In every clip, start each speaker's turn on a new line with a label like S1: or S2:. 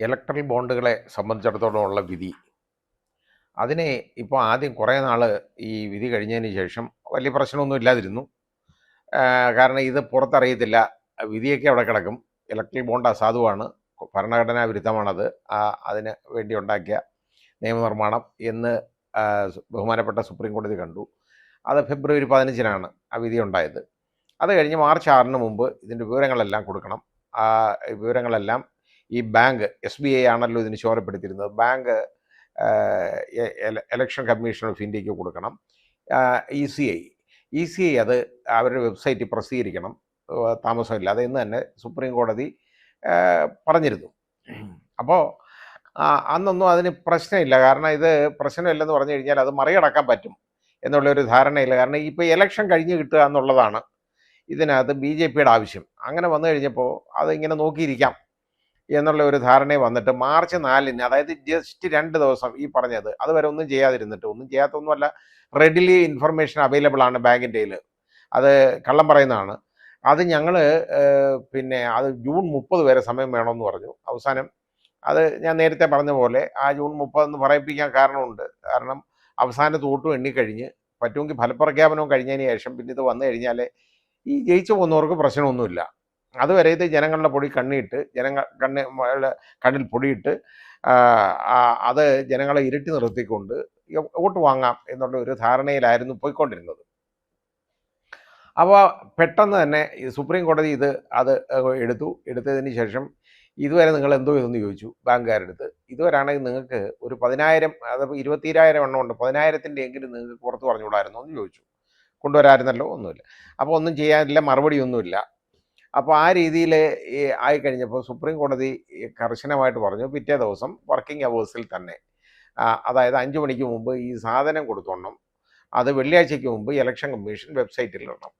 S1: Electoral ബോണ്ടുകളെ സംബന്ധിച്ചിടത്തോളം ഉള്ള വിധി, അതിനെ ഇപ്പോൾ ആദ്യം കുറേ നാൾ ഈ വിധി കഴിഞ്ഞതിന് ശേഷം വലിയ പ്രശ്നമൊന്നും ഇല്ലാതിരുന്നു. കാരണം ഇത് പുറത്തറിയത്തില്ല, വിധിയൊക്കെ അവിടെ കിടക്കും. ഇലക്ട്രൽ ബോണ്ട് അസാധുവാണ്, ഭരണഘടനാ വിരുദ്ധമാണത്, അതിന് വേണ്ടി ഉണ്ടാക്കിയ നിയമനിർമ്മാണം എന്ന് ബഹുമാനപ്പെട്ട സുപ്രീം കോടതി കണ്ടു. അത് ഫെബ്രുവരി 15-നാണ് ആ വിധി ഉണ്ടായത്. അത് കഴിഞ്ഞ് മാർച്ച് 6-ന് മുമ്പ് ഇതിൻ്റെ വിവരങ്ങളെല്ലാം കൊടുക്കണം. ആ വിവരങ്ങളെല്ലാം ഈ ബാങ്ക്, SBI ആണല്ലോ ഇതിന് ചുമതലപ്പെടുത്തിയിരുന്നത്, ബാങ്ക് ഇലക്ഷൻ കമ്മീഷൻ ഓഫ് ഇന്ത്യക്ക് കൊടുക്കണം. ECI അത് അവരുടെ വെബ്സൈറ്റിൽ പ്രസിദ്ധീകരിക്കണം താമസമില്ലാതെ എന്ന് തന്നെ സുപ്രീം കോടതി പറഞ്ഞിരുന്നു. അപ്പോൾ അന്നൊന്നും അതിന് പ്രശ്നമില്ല. കാരണം ഇത് പ്രശ്നമില്ലെന്ന് പറഞ്ഞു കഴിഞ്ഞാൽ അത് മറികടക്കാൻ പറ്റും എന്നുള്ളൊരു ധാരണയില്ല. കാരണം ഇപ്പോൾ ഇലക്ഷൻ കഴിഞ്ഞ് കിട്ടുക എന്നുള്ളതാണ് ഇതിനകത്ത് BJPയുടെ ആവശ്യം. അങ്ങനെ വന്നു കഴിഞ്ഞപ്പോൾ അതിങ്ങനെ നോക്കിയിരിക്കാം എന്നുള്ള ഒരു ധാരണയെ വന്നിട്ട് മാർച്ച് 4-ന്, അതായത് ജസ്റ്റ് 2 ദിവസം ഈ പറഞ്ഞത്, അതുവരെ ഒന്നും ചെയ്യാതിരുന്നിട്ട്, ഒന്നും ചെയ്യാത്തൊന്നുമല്ല, റെഡിലി ഇൻഫർമേഷൻ അവൈലബിൾ ആണ് ബാങ്കിൻ്റെ കയ്യിൽ, അത് കള്ളം പറയുന്നതാണ്. അത് ഞങ്ങൾ പിന്നെ അത് ജൂൺ 30 വരെ സമയം വേണമെന്ന് പറഞ്ഞു. അവസാനം അത് ഞാൻ നേരത്തെ പറഞ്ഞ പോലെ ആ ജൂൺ 30 എന്ന് പറയിപ്പിക്കാൻ കാരണമുണ്ട്. കാരണം അവസാനത്തെ വോട്ടും എണ്ണിക്കഴിഞ്ഞ് പറ്റുമെങ്കിൽ ഫലപ്രഖ്യാപനവും കഴിഞ്ഞതിന് ശേഷം പിന്നെ ഇത് വന്നു കഴിഞ്ഞാൽ ഈ ജയിച്ചു പോകുന്നവർക്ക് പ്രശ്നമൊന്നുമില്ല. അതുവരെ ഇത് ജനങ്ങളുടെ പൊടി കണ്ണിട്ട്, കണ്ണിൽ പൊടിയിട്ട് അത് ജനങ്ങളെ ഇരുട്ടി നിർത്തിക്കൊണ്ട് വോട്ട് വാങ്ങാം എന്നുള്ള ഒരു ധാരണയിലായിരുന്നു പോയിക്കൊണ്ടിരുന്നത്. അപ്പോൾ പെട്ടെന്ന് തന്നെ സുപ്രീം കോടതി അത് എടുത്തതിന് ശേഷം ഇതുവരെ നിങ്ങൾ എന്തോ ഇതെന്ന് ചോദിച്ചു ബാങ്കുകാരുടെ അടുത്ത്. ഇതുവരെയാണെങ്കിൽ നിങ്ങൾക്ക് ഒരു 10,000, അതപ്പോൾ 20,000 എണ്ണം ഉണ്ട്, 10,000-ൻ്റെ എങ്കിലും നിങ്ങൾക്ക് പുറത്ത് പറഞ്ഞുകൂടായിരുന്നോ എന്ന് ചോദിച്ചു. കൊണ്ടുവരാമായിരുന്നല്ലോ. ഒന്നുമില്ല. അപ്പോൾ ഒന്നും ചെയ്യാനില്ല, മറുപടിയൊന്നുമില്ല. അപ്പോൾ ആ രീതിയിൽ ആയിക്കഴിഞ്ഞപ്പോൾ സുപ്രീം കോടതി കർശനമായിട്ട് പറഞ്ഞു, പിറ്റേ ദിവസം വർക്കിംഗ് അവേഴ്സിൽ തന്നെ, അതായത് 5 മണിക്ക് മുമ്പ് ഈ സാധനം കൊടുത്തോണം, അത് വെള്ളിയാഴ്ചയ്ക്ക് മുമ്പ് ഇലക്ഷൻ കമ്മീഷൻ വെബ്സൈറ്റിൽ ഇടണം.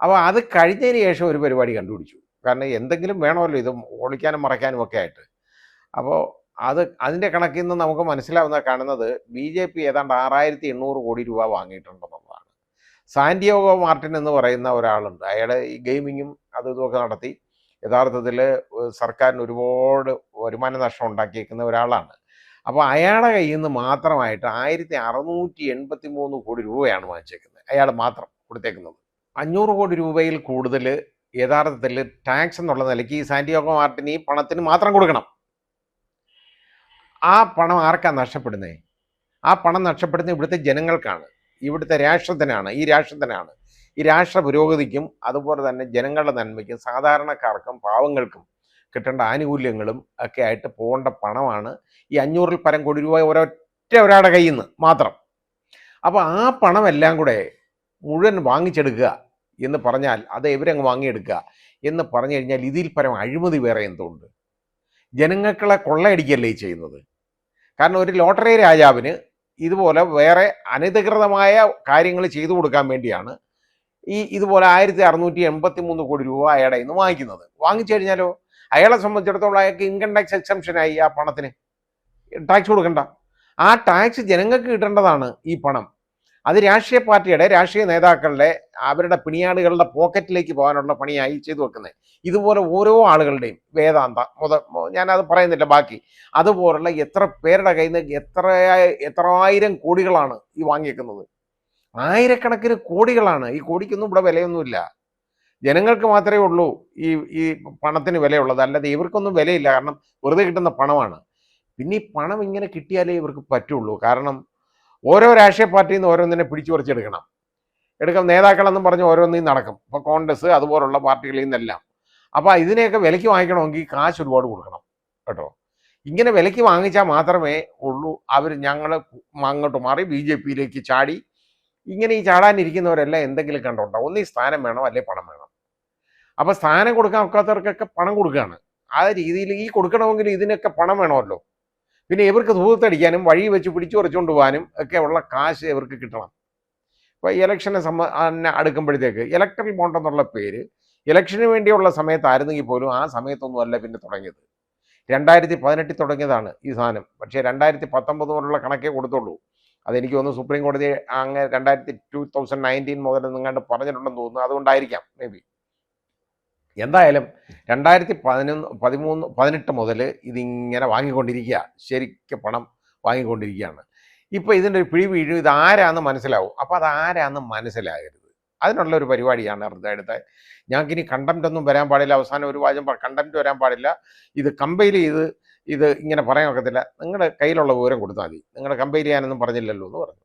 S1: അപ്പോൾ അത് കഴിഞ്ഞതിന് ശേഷം ഒരു പരിപാടി കണ്ടുപിടിച്ചു. കാരണം എന്തെങ്കിലും വേണമല്ലോ ഇത് ഒളിക്കാനും മറയ്ക്കാനും ഒക്കെ ആയിട്ട്. അപ്പോൾ അതിൻ്റെ കണക്കിൽ നിന്ന് നമുക്ക് കാണുന്നത് BJP ഏതാണ്ട് 6,800 കോടി രൂപ വാങ്ങിയിട്ടുണ്ടെന്നുള്ളതാണ്. സാന്റിയാഗോ മാർട്ടിൻ എന്ന് പറയുന്ന ഒരാളുണ്ട്. അയാൾ ഈ ഗെയിമിങ്ങും ഇതൊക്കെ നടത്തി യഥാർത്ഥത്തിൽ സർക്കാരിന് ഒരുപാട് വരുമാന നഷ്ടം ഉണ്ടാക്കിയേക്കുന്ന ഒരാളാണ്. അപ്പോൾ അയാളുടെ കയ്യിൽ നിന്ന് മാത്രമായിട്ട് 1,683 കോടി രൂപയാണ് വാങ്ങിച്ചേക്കുന്നത്. അയാൾ മാത്രം കൊടുത്തേക്കുന്നത്. 500 കോടി രൂപയിൽ കൂടുതൽ യഥാർത്ഥത്തിൽ ടാക്സ് എന്നുള്ള നിലയ്ക്ക് ഈ സാന്റിയാഗോ മാർട്ടിൻ ഈ പണത്തിന് മാത്രം കൊടുക്കണം. ആ പണം ആർക്കാണ് നഷ്ടപ്പെടുന്നത്? ആ പണം നഷ്ടപ്പെടുന്നത് ഇവിടുത്തെ ജനങ്ങൾക്കാണ്, ഇവിടുത്തെ രാഷ്ട്രത്തിനാണ്, ഈ രാഷ്ട്ര പുരോഗതിക്കും അതുപോലെ തന്നെ ജനങ്ങളുടെ നന്മയ്ക്കും സാധാരണക്കാർക്കും പാവങ്ങൾക്കും കിട്ടേണ്ട ആനുകൂല്യങ്ങളും ഒക്കെ ആയിട്ട് പോകേണ്ട പണമാണ് ഈ 500-ൽ പരം കോടി രൂപ ഒരാളുടെ കയ്യിൽ നിന്ന് മാത്രം. അപ്പോൾ ആ പണമെല്ലാം കൂടെ മുഴുവൻ വാങ്ങിച്ചെടുക്കുക എന്ന് പറഞ്ഞാൽ അത് ഇവരങ്ങ് വാങ്ങിയെടുക്കുക എന്ന് പറഞ്ഞു കഴിഞ്ഞാൽ ഇതിൽ പരം അഴിമതി വേറെ എന്തുണ്ട്? ജനങ്ങളെ കൊള്ളയടിക്കല്ലേ ഈ ചെയ്യുന്നത്? കാരണം ഒരു ലോട്ടറി രാജാവിന് ഇതുപോലെ വേറെ അനധികൃതമായ കാര്യങ്ങൾ ചെയ്തു കൊടുക്കാൻ വേണ്ടിയാണ് ഇതുപോലെ 1,683 കോടി രൂപ അയാളുടെ ഇന്ന് വാങ്ങിക്കുന്നത്. വാങ്ങിച്ചു കഴിഞ്ഞാലോ അയാളെ സംബന്ധിച്ചിടത്തോളം അയാൾക്ക് ഇൻകം ടാക്സ് എക്സംഷനായി. ആ പണത്തിന് ടാക്സ് കൊടുക്കണ്ട. ആ ടാക്സ് ജനങ്ങൾക്ക് കിട്ടേണ്ടതാണ് ഈ പണം. അത് രാഷ്ട്രീയ പാർട്ടിയുടെ, രാഷ്ട്രീയ നേതാക്കളുടെ, അവരുടെ പിണിയാടുകളുടെ പോക്കറ്റിലേക്ക് പോകാനുള്ള പണിയായി ചെയ്തു വെക്കുന്നത്. ഇതുപോലെ ഓരോ ആളുകളുടെയും വേദാന്ത ഞാനത് പറയുന്നില്ല ബാക്കി, അതുപോലുള്ള എത്ര പേരുടെ കയ്യിൽ നിന്ന് എത്രായിരം കോടികളാണ് ഈ വാങ്ങിയേക്കുന്നത്. ആയിരക്കണക്കിന് കോടികളാണ്. ഈ കോടിക്കൊന്നും ഇവിടെ വിലയൊന്നുമില്ല. ജനങ്ങൾക്ക് മാത്രമേ ഉള്ളൂ ഈ പണത്തിന് വിലയുള്ളത്, അല്ലാതെ ഇവർക്കൊന്നും വിലയില്ല. കാരണം വെറുതെ കിട്ടുന്ന പണമാണ്. പിന്നെ ഈ പണം ഇങ്ങനെ കിട്ടിയാലേ ഇവർക്ക് പറ്റുള്ളൂ. കാരണം ഓരോ രാഷ്ട്രീയ പാർട്ടിയിൽ നിന്ന് ഓരോന്നിനെ പിടിച്ചു പറിച്ചെടുക്കണം. നേതാക്കളെന്നും പറഞ്ഞ് ഓരോന്നിനും നടക്കും. ഇപ്പോൾ കോൺഗ്രസ് അതുപോലുള്ള പാർട്ടികളിൽ നിന്നെല്ലാം. അപ്പോൾ ഇതിനെയൊക്കെ വിലയ്ക്ക് വാങ്ങിക്കണമെങ്കിൽ കാശ് ഒരുപാട് കൊടുക്കണം കേട്ടോ. ഇങ്ങനെ വിലയ്ക്ക് വാങ്ങിച്ചാൽ മാത്രമേ ഉള്ളൂ ഞങ്ങൾ അങ്ങോട്ട് മാറി BJPയിലേക്ക് ചാടി. ഇങ്ങനെ ഈ ചാടാനിരിക്കുന്നവരെല്ലാം എന്തെങ്കിലും കണ്ടുണ്ടാവും. ഒന്നീ സ്ഥാനം വേണം, അല്ലെങ്കിൽ പണം വേണം. അപ്പോൾ സ്ഥാനം കൊടുക്കാൻ ഒക്കാത്തവർക്കൊക്കെ പണം കൊടുക്കുകയാണ്. ആ രീതിയിൽ ഈ കൊടുക്കണമെങ്കിൽ ഇതിനൊക്കെ പണം വേണമല്ലോ. പിന്നെ ഇവർക്ക് ധൂർത്തടിക്കാനും വഴി വെച്ച് പിടിച്ചു പറിച്ചുകൊണ്ട് പോകാനും ഒക്കെ ഉള്ള കാശ് ഇവർക്ക് കിട്ടണം. ഇപ്പോൾ ഇലക്ഷനെ അടുക്കുമ്പോഴത്തേക്ക് ഇലക്ട്രൽ ബോണ്ട് എന്നുള്ള പേര് ഇലക്ഷന് വേണ്ടിയുള്ള സമയത്തായിരുന്നെങ്കിൽ പോലും ആ സമയത്തൊന്നും അല്ല പിന്നെ തുടങ്ങിയത്. 2018 തുടങ്ങിയതാണ് ഈ സാധനം. പക്ഷേ 2019 പോലുള്ള കണക്കേ കൊടുത്തുള്ളൂ. അതെനിക്ക് തോന്നുന്നു സുപ്രീം കോടതി അങ്ങ് 2019 മുതൽ നിങ്ങാണ്ട് പറഞ്ഞിട്ടുണ്ടെന്ന് തോന്നുന്നു. അതുകൊണ്ടായിരിക്കാം മേ ബി. എന്തായാലും 2018 മുതൽ ഇതിങ്ങനെ വാങ്ങിക്കൊണ്ടിരിക്കുക, ശരിക്കും പണം വാങ്ങിക്കൊണ്ടിരിക്കുകയാണ്. ഇപ്പോൾ ഇതിൻ്റെ ഒരു പിഴി വീഴും, ഇത് ആരാന്ന് മനസ്സിലാവും. അപ്പോൾ അത് ആരാന്ന് മനസ്സിലാകരുത്, അതിനുള്ള ഒരു പരിപാടിയാണ് അടുത്ത. ഞങ്ങൾക്കിനി കണ്ടംപ്റ്റ് ഒന്നും വരാൻ പാടില്ല, അവസാനം ഒരു വാചകം കണ്ടംപ്റ്റ് വരാൻ പാടില്ല, ഇത് കമ്പൈൽ ചെയ്ത് ഇത് ഇങ്ങനെ പറയാൻ ഒക്കത്തില്ല, നിങ്ങളുടെ കയ്യിലുള്ള വിവരം കൊടുത്താൽ മതി, നിങ്ങളുടെ കമ്പൈൽ ചെയ്യാനൊന്നും പറഞ്ഞില്ലല്ലോ എന്ന് പറഞ്ഞു.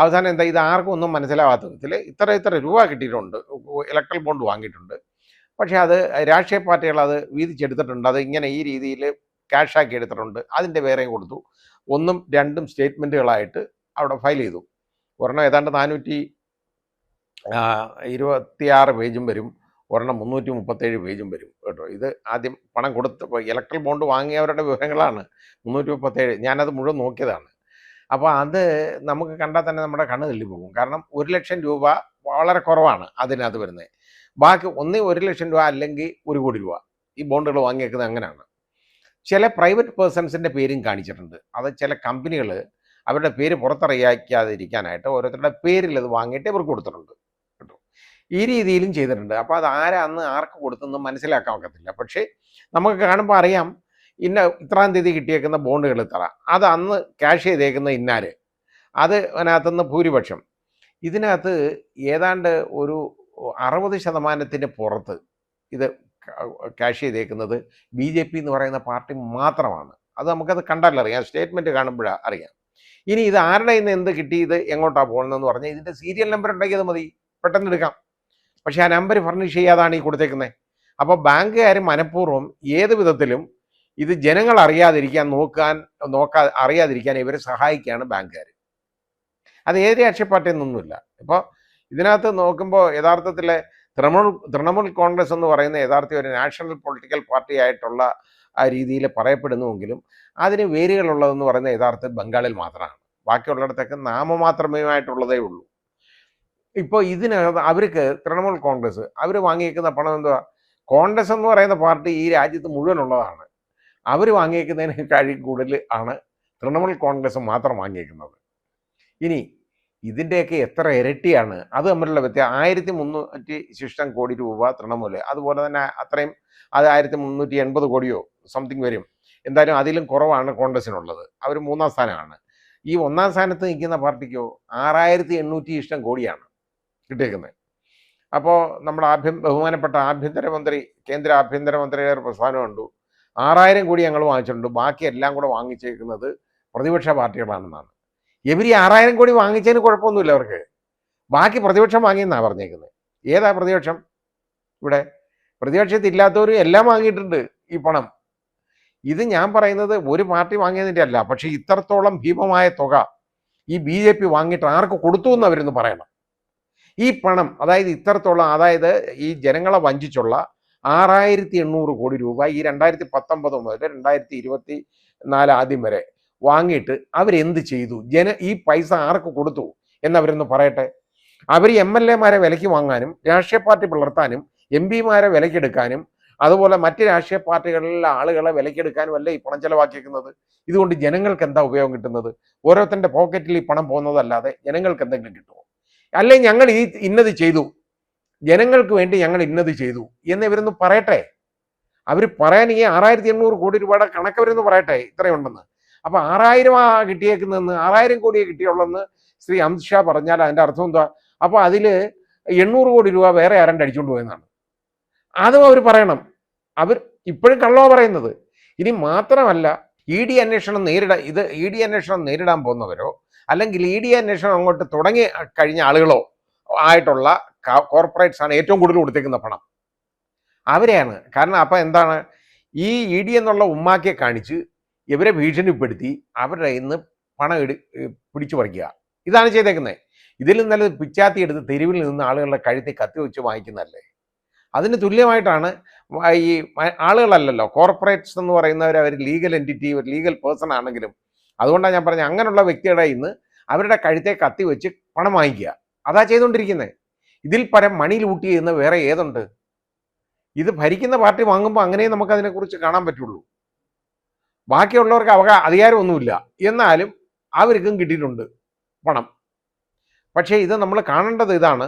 S1: അവസാനം എന്താ, ഇത് ആർക്കും ഒന്നും മനസ്സിലാവാത്ത വിധത്തിൽ ഇത്ര രൂപ കിട്ടിയിട്ടുണ്ട്, ഇലക്ട്രൽ ബോണ്ട് വാങ്ങിയിട്ടുണ്ട്, പക്ഷേ അത് രാഷ്ട്രീയ പാർട്ടികൾ അത് വീതിച്ചെടുത്തിട്ടുണ്ട്, അത് ഇങ്ങനെ ഈ രീതിയിൽ ക്യാഷാക്കി എടുത്തിട്ടുണ്ട്, അതിൻ്റെ വേറെയും കൊടുത്തു. 1ഉം 2ഉം സ്റ്റേറ്റ്മെൻറ്റുകളായിട്ട് അവിടെ ഫയൽ ചെയ്തു. ഒരെണ്ണം ഏതാണ്ട് 426 പേജും വരും, ഒരെണ്ണം 337 പേജും വരും കേട്ടോ. ഇത് ആദ്യം പണം കൊടുത്ത് ഇലക്ട്രൽ ബോണ്ട് വാങ്ങിയവരുടെ വിവരങ്ങളാണ് 337. ഞാനത് മുഴുവൻ നോക്കിയതാണ്. അപ്പോൾ അത് നമുക്ക് കണ്ടാൽ തന്നെ നമ്മുടെ കണ്ണ് തള്ളിപ്പോകും. കാരണം 1 ലക്ഷം രൂപ വളരെ കുറവാണ് അതിനകത്ത് വരുന്നത്. ബാക്കി ഒന്നേ 1 ലക്ഷം രൂപ അല്ലെങ്കിൽ 1 കോടി രൂപ ഈ ബോണ്ടുകൾ വാങ്ങിയേക്കുന്നത് അങ്ങനെയാണ്. ചില പ്രൈവറ്റ് പേഴ്സൺസിൻ്റെ പേരും കാണിച്ചിട്ടുണ്ട്. അത് ചില കമ്പനികൾ അവരുടെ പേര് പുറത്തറിയിക്കാതിരിക്കാനായിട്ട് ഓരോരുത്തരുടെ പേരിൽ അത് വാങ്ങിയിട്ട് ഇവർക്ക് കൊടുത്തിട്ടുണ്ട് കേട്ടോ. ഈ രീതിയിലും ചെയ്തിട്ടുണ്ട്. അപ്പോൾ അത് ആരാന്ന് ആർക്ക് കൊടുത്തെന്ന് മനസ്സിലാക്കാൻ ഒക്കത്തില്ല. പക്ഷേ നമുക്ക് കാണുമ്പോൾ അറിയാം, ഇത്രാം തീയതി കിട്ടിയേക്കുന്ന ബോണ്ടുകൾ ഇത്ര, അത് അന്ന് ക്യാഷ് ചെയ്തേക്കുന്ന ഇന്നാര്, അത് അതിനകത്തുനിന്ന് ഭൂരിപക്ഷം. ഇതിനകത്ത് ഏതാണ്ട് ഒരു 60% പുറത്ത് ഇത് ക്യാഷ് ചെയ്തേക്കുന്നത് BJP എന്ന് പറയുന്ന പാർട്ടി മാത്രമാണ്. അത് നമുക്കത് കണ്ടാലറിയാം, സ്റ്റേറ്റ്മെൻറ്റ് കാണുമ്പോഴാണ് അറിയാം. ഇനി ഇത് ആരുടെ നിന്ന് എന്ത് കിട്ടി, ഇത് എങ്ങോട്ടാണ് പോകുന്നതെന്ന് പറഞ്ഞാൽ ഇതിൻ്റെ സീരിയൽ നമ്പർ ഉണ്ടെങ്കിൽ അത് മതി, പെട്ടെന്ന് എടുക്കാം. പക്ഷേ ആ നമ്പർ ഫർണിഷ് ചെയ്യാതാണ് ഈ കൊടുത്തേക്കുന്നത്. അപ്പോൾ ബാങ്കുകാർ മനഃപൂർവ്വം ഏത് വിധത്തിലും ഇത് ജനങ്ങൾ അറിയാതിരിക്കാൻ ഇവരെ സഹായിക്കുകയാണ് ബാങ്കുകാർ. അത് ഏത് രാഷ്ട്രീയ പാർട്ടിയെന്നൊന്നുമില്ല. ഇപ്പോൾ ഇതിനകത്ത് നോക്കുമ്പോൾ യഥാർത്ഥത്തിൽ തൃണമൂൽ കോൺഗ്രസ് എന്ന് പറയുന്ന യഥാർത്ഥ ഒരു നാഷണൽ പൊളിറ്റിക്കൽ പാർട്ടി ആയിട്ടുള്ള ആ രീതിയിൽ പറയപ്പെടുന്നുവെങ്കിലും അതിന് വേരുകളുള്ളതെന്ന് പറയുന്ന യഥാർത്ഥത്തിൽ ബംഗാളിൽ മാത്രമാണ്. ബാക്കിയുള്ളിടത്തൊക്കെ നാമമാത്രമേമായിട്ടുള്ളതേ ഉള്ളൂ. ഇപ്പോൾ ഇതിനകത്ത് അവർക്ക് തൃണമൂൽ കോൺഗ്രസ് അവർ വാങ്ങിയേക്കുന്ന പണം എന്തുവാ? കോൺഗ്രസ് എന്ന് പറയുന്ന പാർട്ടി ഈ രാജ്യത്ത് മുഴുവനുള്ളതാണ്. അവർ വാങ്ങിയേക്കുന്നതിനേക്കാൾ കൂടുതൽ ആണ് തൃണമൂൽ കോൺഗ്രസ് മാത്രം വാങ്ങിയേക്കുന്നത്. ഇനി ഇതിൻ്റെയൊക്കെ എത്ര ഇരട്ടിയാണ് അത് തമ്മിലുള്ള വ്യത്യാസം. 1300 കോടി രൂപ തൃണമൂല്, അതുപോലെ തന്നെ അത്രയും അത് 1380 കോടിയോ സംതിങ് വരും. എന്തായാലും അതിലും കുറവാണ് കോൺഗ്രസിനുള്ളത്. അവർ 3-ാം സ്ഥാനമാണ്. ഈ 1-ാം സ്ഥാനത്ത് നിൽക്കുന്ന പാർട്ടിക്കോ 6800 കോടിയാണ് കിട്ടിയേക്കുന്നത്. അപ്പോൾ നമ്മുടെ ബഹുമാനപ്പെട്ട ആഭ്യന്തരമന്ത്രി, കേന്ദ്ര ആഭ്യന്തരമന്ത്രിയുടെ പ്രസ്ഥാനം കണ്ടു, 6000 കോടി ഞങ്ങൾ വാങ്ങിച്ചിട്ടുണ്ട്, ബാക്കി എല്ലാം കൂടെ വാങ്ങിച്ചേക്കുന്നത് പ്രതിപക്ഷ പാർട്ടികളാണെന്നാണ്. ഇവർ 6000 കോടി വാങ്ങിച്ചതിന് കുഴപ്പമൊന്നുമില്ല അവർക്ക്, ബാക്കി പ്രതിപക്ഷം വാങ്ങിയെന്നാണ് പറഞ്ഞേക്കുന്നത്. ഏതാ പ്രതിപക്ഷം? ഇവിടെ പ്രതിപക്ഷത്തില്ലാത്തവരും എല്ലാം വാങ്ങിയിട്ടുണ്ട് ഈ പണം. ഇത് ഞാൻ പറയുന്നത് ഒരു പാർട്ടി വാങ്ങിയതിൻ്റെ അല്ല, പക്ഷേ ഇത്രത്തോളം ഭീമമായ തുക ഈ BJP വാങ്ങിയിട്ട് ആർക്ക് കൊടുത്തു എന്ന് അവരൊന്ന് പറയണം. ഈ പണം, അതായത് ഇത്രത്തോളം, അതായത് ഈ ജനങ്ങളെ വഞ്ചിച്ചുള്ള 6800 കോടി രൂപ ഈ 2019 മുതൽ 2024 ആദ്യം വരെ വാങ്ങിയിട്ട് അവരെന്ത് ചെയ്തു, ഈ പൈസ ആർക്ക് കൊടുത്തു എന്നവരൊന്ന് പറയട്ടെ. അവർ MLA-മാരെ വിലയ്ക്ക് വാങ്ങാനും രാഷ്ട്രീയ പാർട്ടി പിളർത്താനും MP-മാരെ വിലയ്ക്കെടുക്കാനും അതുപോലെ മറ്റ് രാഷ്ട്രീയ പാർട്ടികളിലെ ആളുകളെ വിലയ്ക്കെടുക്കാനും അല്ല ഈ പണം ചെലവാക്കിക്കുന്നത്. ഇതുകൊണ്ട് ജനങ്ങൾക്ക് എന്താ ഉപയോഗം കിട്ടുന്നത്? ഓരോരുത്തരുടെ പോക്കറ്റിൽ ഈ പണം പോകുന്നതല്ലാതെ ജനങ്ങൾക്ക് എന്തെങ്കിലും കിട്ടുമോ? അല്ലെങ്കിൽ ഞങ്ങൾ ഇന്നത് ചെയ്തു, ജനങ്ങൾക്ക് വേണ്ടി ഞങ്ങൾ ഇന്നത് ചെയ്തു എന്ന് ഇവരൊന്ന് പറയട്ടെ. അവർ പറയാൻ ഈ 6800 കോടി രൂപയുടെ കണക്കവരൊന്ന് പറയട്ടെ ഇത്രയുണ്ടെന്ന്. അപ്പോൾ 6000 കിട്ടിയേക്കുന്നതെന്ന്, 6000 കോടിയെ കിട്ടിയുള്ളതെന്ന് ശ്രീ അമിത് ഷാ പറഞ്ഞാൽ അതിൻ്റെ അർത്ഥം എന്താ? അപ്പോൾ അതിൽ 800 കോടി രൂപ വേറെ ആരണ്ട് അടിച്ചുകൊണ്ട് പോയെന്നാണ്. അതും അവർ പറയണം. അവർ ഇപ്പോഴും കള്ളമാണ് പറയുന്നത്. ഇനി മാത്രമല്ല, ED അന്വേഷണം നേരിടാൻ പോകുന്നവരോ അല്ലെങ്കിൽ ED അന്വേഷണം അങ്ങോട്ട് തുടങ്ങി കഴിഞ്ഞ ആളുകളോ ആയിട്ടുള്ള കോർപ്പറേറ്റ്സാണ് ഏറ്റവും കൂടുതൽ കൊടുത്തേക്കുന്ന പണം, അവരെയാണ്. കാരണം അപ്പം എന്താണ്, ഈ ED എന്നുള്ള ഉമ്മാക്കിയെ കാണിച്ച് ഇവരെ ഭീഷണിപ്പെടുത്തി അവരുടെ കയ്യിൽ നിന്ന് പണം പിടിച്ചു പറിക്കുക, ഇതാണ് ചെയ്തേക്കുന്നത്. ഇതിൽ നല്ലത് പിച്ചാത്തി എടുത്ത് തെരുവിൽ നിന്ന് ആളുകളുടെ കഴുത്തിൽ കത്തി വെച്ച് വാങ്ങിക്കുന്നതല്ലേ. അതിന് തുല്യമായിട്ടാണ് ഈ ആളുകളല്ലല്ലോ, കോർപ്പറേറ്റ്സ് എന്ന് പറയുന്നവർ, അവർ ലീഗൽ എൻറ്റിറ്റി, ഒരു ലീഗൽ പേഴ്സൺ ആണെങ്കിലും. അതുകൊണ്ടാണ് ഞാൻ പറഞ്ഞത്, അങ്ങനെയുള്ള വ്യക്തിയുടെ ഇന്ന് അവരുടെ കഴുത്തെ കത്തി വെച്ച് പണം വാങ്ങിക്കുക, അതാ ചെയ്തുകൊണ്ടിരിക്കുന്നത്. ഇതിൽ പരം മണി ലൂട്ടി ചെയ്യുന്ന വേറെ ഏതുണ്ട്? ഇത് ഭരിക്കുന്ന പാർട്ടി വാങ്ങുമ്പോൾ അങ്ങനെ നമുക്ക് അതിനെക്കുറിച്ച് കാണാൻ പറ്റുള്ളൂ. ബാക്കിയുള്ളവർക്ക് അധികാരമൊന്നുമില്ല, എന്നാലും അവർക്കും കിട്ടിയിട്ടുണ്ട് പണം. പക്ഷേ ഇത് നമ്മൾ കാണേണ്ടത് ഇതാണ്,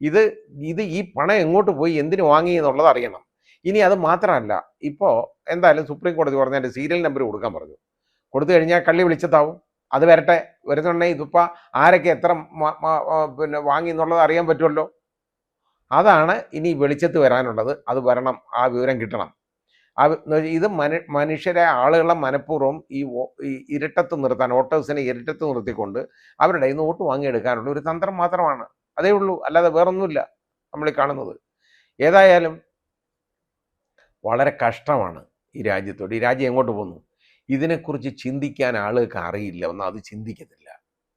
S1: ഇത് ഈ പണം എങ്ങോട്ട് പോയി, എന്തിനു വാങ്ങി എന്നുള്ളത് അറിയണം. ഇനി അത് മാത്രമല്ല, ഇപ്പോൾ എന്തായാലും സുപ്രീം കോടതി പറഞ്ഞതിൻ്റെ സീരിയൽ നമ്പർ കൊടുക്കാൻ പറഞ്ഞു. കൊടുത്തു കഴിഞ്ഞാൽ കള്ളി വെളിച്ചത്താവും. അത് വരട്ടെ. വരുന്നുണ്ടെങ്കിൽ ഇതിപ്പോൾ ആരൊക്കെ എത്ര പിന്നെ വാങ്ങി എന്നുള്ളത് അറിയാൻ പറ്റുമല്ലോ. അതാണ് ഇനി വെളിച്ചത്ത് വരാനുള്ളത്. അത് വരണം, ആ വിവരം കിട്ടണം. ഇത് മനുഷ്യരെ, ആളുകളെ മനഃപൂർവ്വം ഈ ഇരുട്ടത്ത് നിർത്താൻ, വോട്ടേഴ്സിനെ ഇരുട്ടത്ത് നിർത്തിക്കൊണ്ട് അവരുടെ കയ്യിൽ നിന്ന് വോട്ട് വാങ്ങിയെടുക്കാനുള്ള ഒരു തന്ത്രം മാത്രമാണ്. അതേ ഉള്ളൂ, അല്ലാതെ വേറൊന്നുമില്ല നമ്മളീ കാണുന്നത്. ഏതായാലും വളരെ കഷ്ടമാണ് ഈ രാജ്യത്തോട്. ഈ രാജ്യം എങ്ങോട്ട് പോകുന്നു? ഇതിനെക്കുറിച്ച് ചിന്തിക്കാൻ ആളുകൾക്ക് അറിയില്ല. ഒന്നും അത് ചിന്തിക്കത്തില്ല.